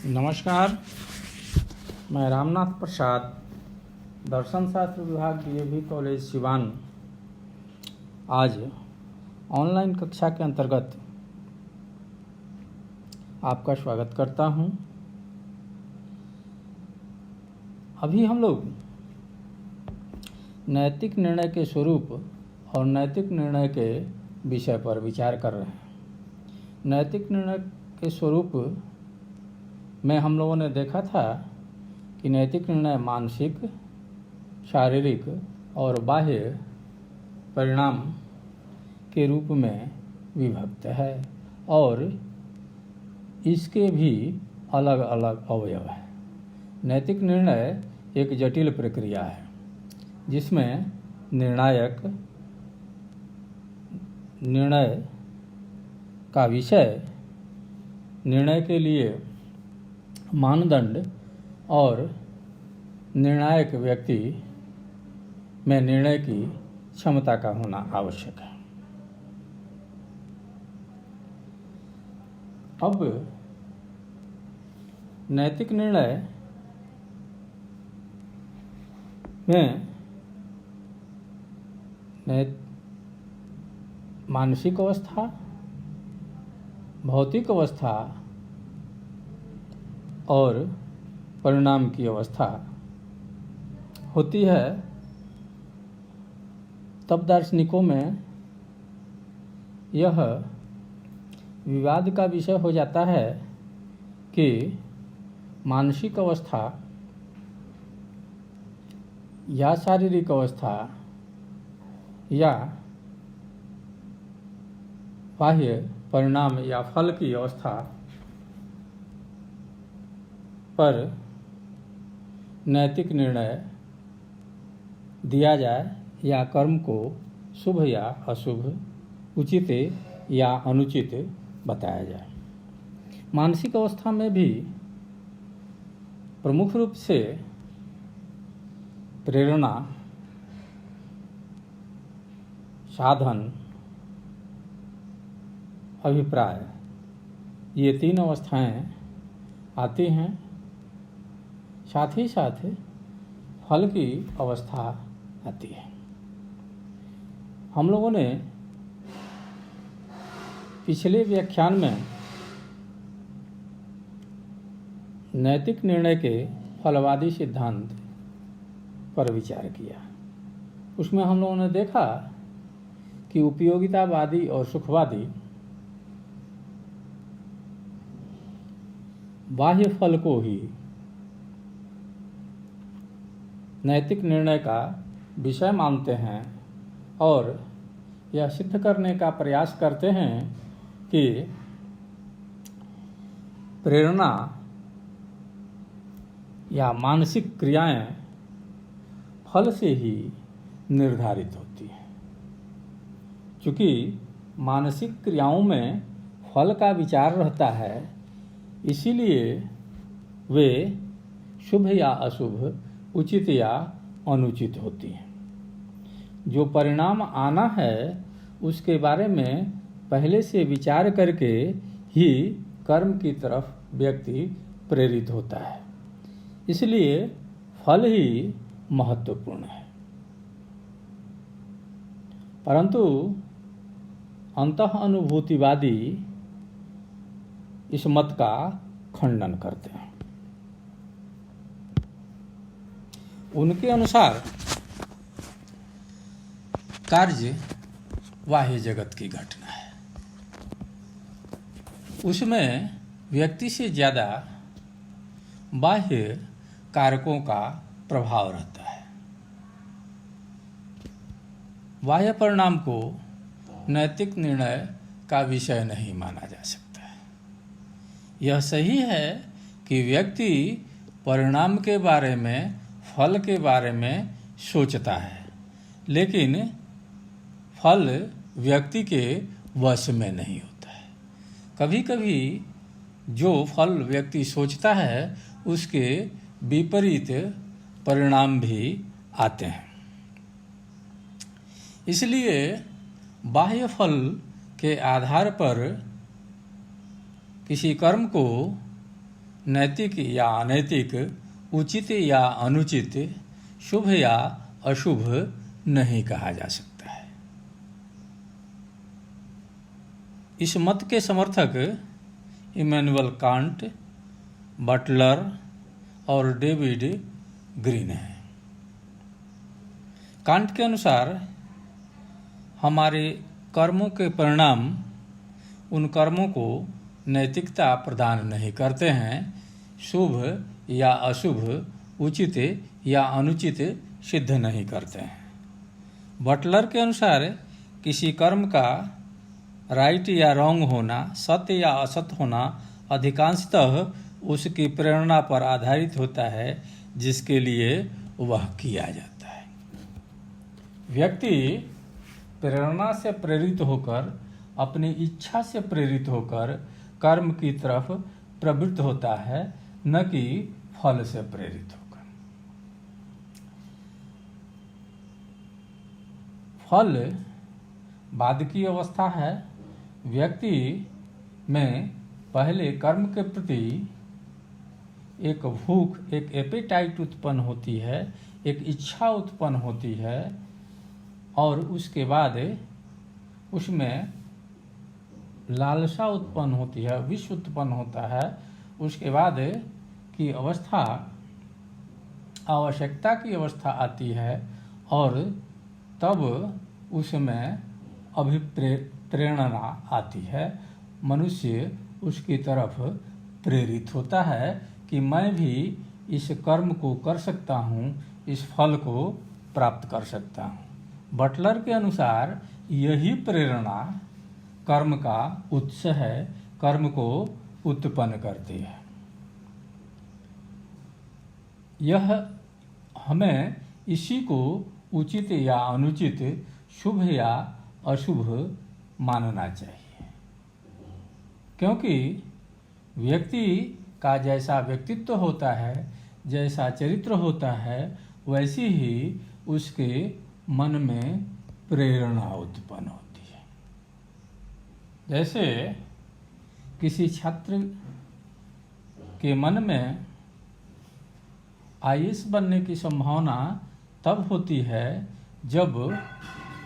नमस्कार, मैं रामनाथ प्रसाद, दर्शन शास्त्र विभाग डीएवी कॉलेज सिवान आज ऑनलाइन कक्षा के अंतर्गत आपका स्वागत करता हूं। अभी हम लोग नैतिक निर्णय के स्वरूप और नैतिक निर्णय के विषय पर विचार कर रहे हैं। नैतिक निर्णय के स्वरूप में हम लोगों ने देखा था कि नैतिक निर्णय मानसिक, शारीरिक और बाह्य परिणाम के रूप में विभक्त है और इसके भी अलग अलग अवयव हैं। नैतिक निर्णय एक जटिल प्रक्रिया है जिसमें निर्णय का विषय, निर्णय के लिए मानदंड और निर्णायक व्यक्ति में निर्णय की क्षमता का होना आवश्यक है। अब नैतिक निर्णय में मानसिक अवस्था, भौतिक अवस्था और परिणाम की अवस्था होती है। तब दार्शनिकों में यह विवाद का विषय हो जाता है कि मानसिक अवस्था या शारीरिक अवस्था या बाह्य परिणाम या फल की अवस्था पर नैतिक निर्णय दिया जाए या कर्म को शुभ या अशुभ, उचित या अनुचित बताया जाए। मानसिक अवस्था में भी प्रमुख रूप से प्रेरणा, साधन, अभिप्राय, ये तीन अवस्थाएं आती हैं। साथ ही साथ फल की अवस्था आती है। हम लोगों ने पिछले व्याख्यान में नैतिक निर्णय के फलवादी सिद्धांत पर विचार किया। उसमें हम लोगों ने देखा कि उपयोगितावादी और सुखवादी बाह्य फल को ही नैतिक निर्णय का विषय मानते हैं और यह सिद्ध करने का प्रयास करते हैं कि प्रेरणा या मानसिक क्रियाएं फल से ही निर्धारित होती हैं। चूँकि मानसिक क्रियाओं में फल का विचार रहता है, इसीलिए वे शुभ या अशुभ, उचित या अनुचित होती हैं। जो परिणाम आना है उसके बारे में पहले से विचार करके ही कर्म की तरफ व्यक्ति प्रेरित होता है। इसलिए फल ही महत्वपूर्ण है। परंतु अंतः अनुभूतिवादी इस मत का खंडन करते हैं। उनके अनुसार कार्य बाह्य जगत की घटना है। उसमें व्यक्ति से ज़्यादा बाह्य कारकों का प्रभाव रहता है। बाह्य परिणाम को नैतिक निर्णय का विषय नहीं माना जा सकता है। यह सही है कि व्यक्ति परिणाम के बारे में, फल के बारे में सोचता है, लेकिन फल व्यक्ति के वश में नहीं होता है। कभी कभी जो फल व्यक्ति सोचता है उसके विपरीत परिणाम भी आते हैं। इसलिए बाह्य फल के आधार पर किसी कर्म को नैतिक या अनैतिक, उचित या अनुचित, शुभ या अशुभ नहीं कहा जा सकता है। इस मत के समर्थक इमैनुअल कांट, बटलर और डेविड ग्रीन हैं। कांट के अनुसार हमारे कर्मों के परिणाम उन कर्मों को नैतिकता प्रदान नहीं करते हैं, शुभ या अशुभ, उचित या अनुचित सिद्ध नहीं करते हैं। बटलर के अनुसार किसी कर्म का राइट या रॉन्ग होना, सत्य या असत्य होना अधिकांशतः उसकी प्रेरणा पर आधारित होता है जिसके लिए वह किया जाता है। व्यक्ति प्रेरणा से प्रेरित होकर, अपनी इच्छा से प्रेरित होकर कर्म की तरफ प्रवृत्त होता है, न कि फल से प्रेरित होकर। फल बाद की अवस्था है। व्यक्ति में पहले कर्म के प्रति एक भूख, एक एपेटाइट उत्पन्न होती है, एक इच्छा उत्पन्न होती है, और उसके बाद उसमें लालसा उत्पन्न होती है, विष उत्पन्न होता है। उसके बाद की अवस्था आवश्यकता की अवस्था आती है, और तब उसमें अभिप्रेरणा आती है। मनुष्य उसकी तरफ प्रेरित होता है कि मैं भी इस कर्म को कर सकता हूँ, इस फल को प्राप्त कर सकता हूँ। बटलर के अनुसार यही प्रेरणा कर्म का उत्स है, कर्म को उत्पन्न करती है। यह हमें इसी को उचित या अनुचित, शुभ या अशुभ मानना चाहिए, क्योंकि व्यक्ति का जैसा व्यक्तित्व होता है, जैसा चरित्र होता है, वैसी ही उसके मन में प्रेरणा उत्पन्न होती है। जैसे किसी छात्र के मन में आईएएस बनने की संभावना तब होती है जब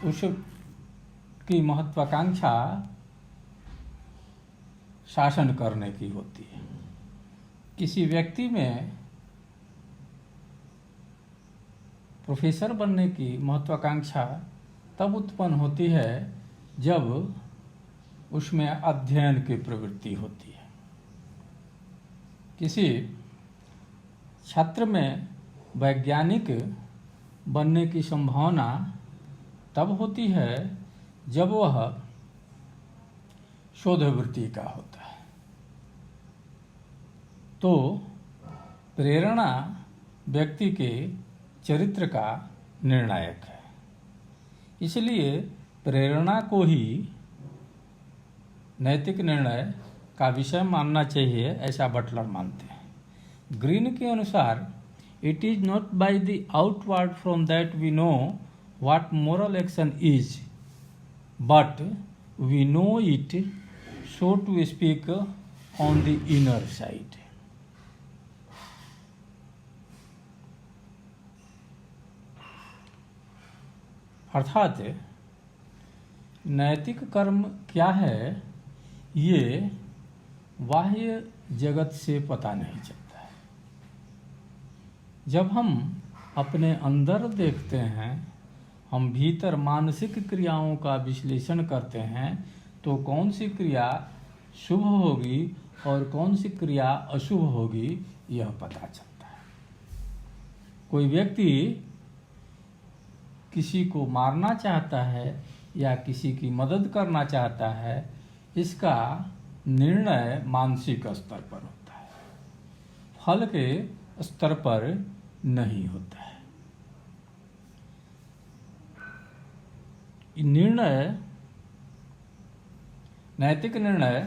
उसकी महत्वाकांक्षा शासन करने की होती है। किसी व्यक्ति में प्रोफेसर बनने की महत्वाकांक्षा तब उत्पन्न होती है जब उसमें अध्ययन की प्रवृत्ति होती है। किसी छात्र में वैज्ञानिक बनने की संभावना तब होती है जब वह शोधवृत्ति का होता है। तो प्रेरणा व्यक्ति के चरित्र का निर्णायक है। इसलिए प्रेरणा को ही नैतिक निर्णय का विषय मानना चाहिए, ऐसा बटलर मानते हैं। ग्रीन के अनुसार it is not by the outward from that we know what moral action is, but we know it so to speak on the inner side. अर्थात नैतिक कर्म क्या है, ये बाह्य जगत से पता नहीं चलता है। जब हम अपने अंदर देखते हैं, हम भीतर मानसिक क्रियाओं का विश्लेषण करते हैं, तो कौन सी क्रिया शुभ होगी और कौन सी क्रिया अशुभ होगी, यह पता चलता है। कोई व्यक्ति किसी को मारना चाहता है या किसी की मदद करना चाहता है, इसका निर्णय मानसिक स्तर पर होता है, फल के स्तर पर नहीं होता है। निर्णय, नैतिक निर्णय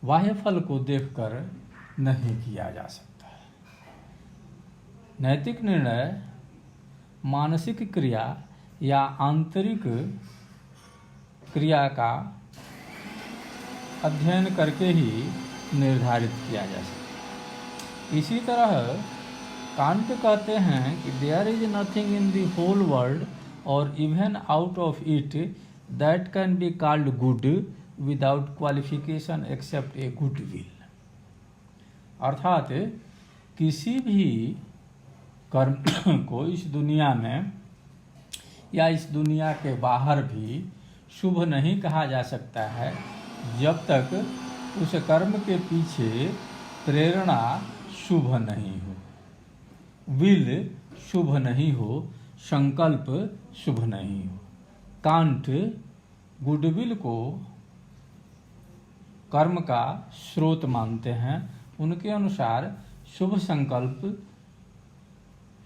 बाह्य फल को देखकर नहीं किया जा सकता है। नैतिक निर्णय मानसिक क्रिया या आंतरिक क्रिया का अध्ययन करके ही निर्धारित किया जा सके। इसी तरह कांट कहते हैं कि there is nothing in the whole world और even out of it that can be called good without qualification except a good will. अर्थात किसी भी कर्म को इस दुनिया में या इस दुनिया के बाहर भी शुभ नहीं कहा जा सकता है जब तक उस कर्म के पीछे प्रेरणा शुभ नहीं हो, विल शुभ नहीं हो, संकल्प शुभ नहीं हो। कांट गुडविल को कर्म का स्रोत मानते हैं। उनके अनुसार शुभ संकल्प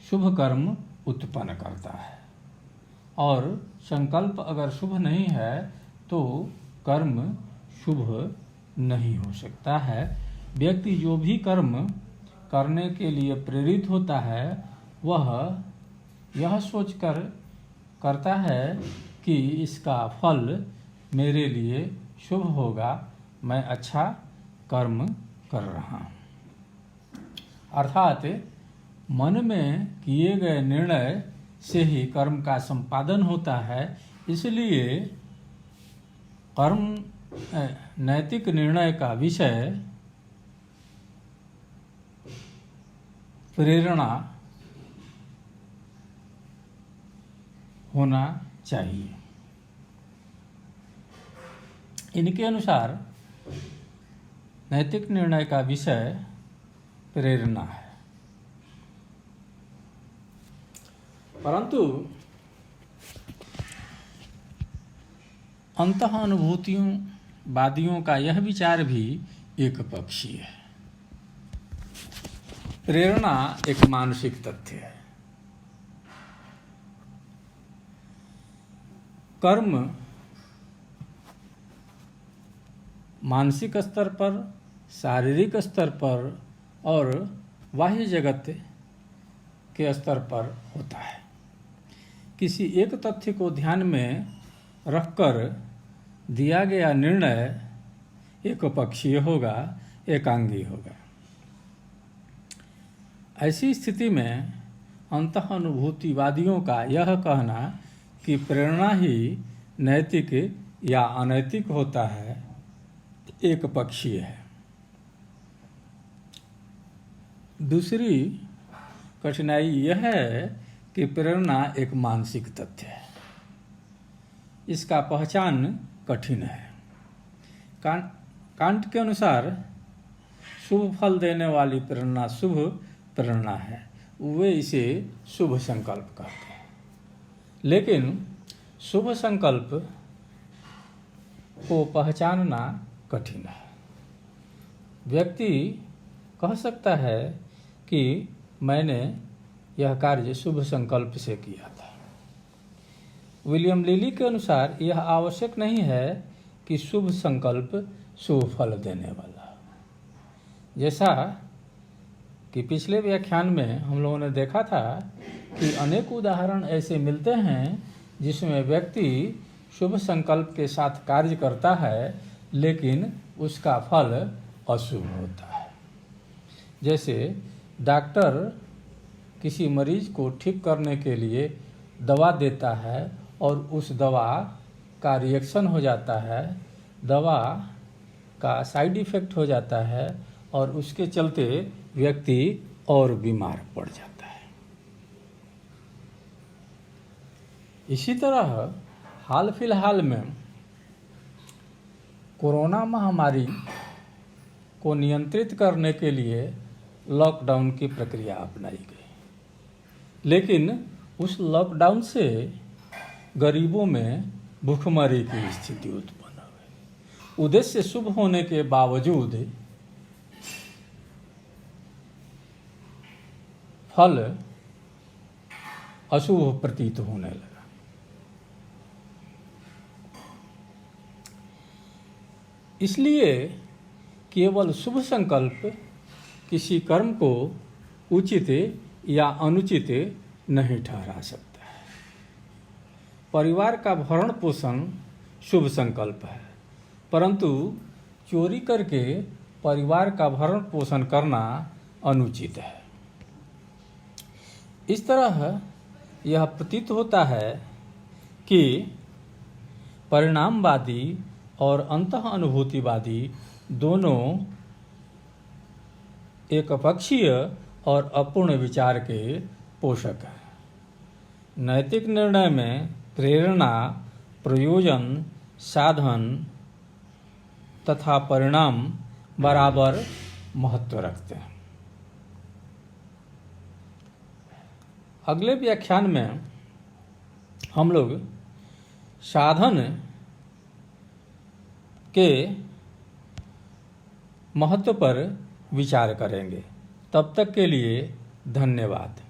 शुभ कर्म उत्पन्न करता है और संकल्प अगर शुभ नहीं है तो कर्म शुभ नहीं हो सकता है। व्यक्ति जो भी कर्म करने के लिए प्रेरित होता है वह यह सोचकर करता है कि इसका फल मेरे लिए शुभ होगा, मैं अच्छा कर्म कर रहा हूँ। अर्थात मन में किए गए निर्णय से ही कर्म का संपादन होता है। इसलिए कर्म नैतिक निर्णय का विषय प्रेरणा होना चाहिए। इनके अनुसार नैतिक निर्णय का विषय प्रेरणा है। परंतु अंतःअनुभूतियों वादियों का यह विचार भी एक पक्षीय है। प्रेरणा एक मानसिक तथ्य है। कर्म मानसिक स्तर पर, शारीरिक स्तर पर और बाह्य जगत के स्तर पर होता है। किसी एक तथ्य को ध्यान में रखकर दिया गया निर्णय एक पक्षीय होगा, एकांगी होगा। ऐसी स्थिति में अंतःअनुभूतिवादियों का यह कहना कि प्रेरणा ही नैतिक या अनैतिक होता है एक पक्षीय है। दूसरी कठिनाई यह है कि प्रेरणा एक मानसिक तथ्य है। इसका पहचान कठिन है। कांट के अनुसार शुभ फल देने वाली प्रेरणा शुभ प्रेरणा है, वे इसे शुभ संकल्प कहते हैं। लेकिन शुभ संकल्प को पहचानना कठिन है। व्यक्ति कह सकता है कि मैंने यह कार्य शुभ संकल्प से किया था। विलियम लिली के अनुसार यह आवश्यक नहीं है कि शुभ संकल्प शुभ फल देने वाला। जैसा कि पिछले व्याख्यान में हम लोगों ने देखा था कि अनेक उदाहरण ऐसे मिलते हैं जिसमें व्यक्ति शुभ संकल्प के साथ कार्य करता है लेकिन उसका फल अशुभ होता है। जैसे डॉक्टर किसी मरीज को ठीक करने के लिए दवा देता है और उस दवा का रिएक्शन हो जाता है, दवा का साइड इफ़ेक्ट हो जाता है और उसके चलते व्यक्ति और बीमार पड़ जाता है। इसी तरह हाल फिलहाल में कोरोना महामारी को नियंत्रित करने के लिए लॉकडाउन की प्रक्रिया अपनाई गई, लेकिन उस लॉकडाउन से गरीबों में भूखमरी की स्थिति उत्पन्न हुई। उद्देश्य शुभ होने के बावजूद फल अशुभ प्रतीत होने लगा। इसलिए केवल शुभ संकल्प किसी कर्म को उचित या अनुचित नहीं ठहरा सकता है। परिवार का भरण पोषण शुभ संकल्प है, परंतु चोरी करके परिवार का भरण पोषण करना अनुचित है। इस तरह यह प्रतीत होता है कि परिणामवादी और अंतः अनुभूतिवादी दोनों एकपक्षीय और अपूर्ण विचार के पोषक हैं। नैतिक निर्णय में प्रेरणा, प्रयोजन, साधन तथा परिणाम बराबर महत्व रखते हैं। अगले व्याख्यान में हम लोग साधन के महत्व पर विचार करेंगे। तब तक के लिए धन्यवाद।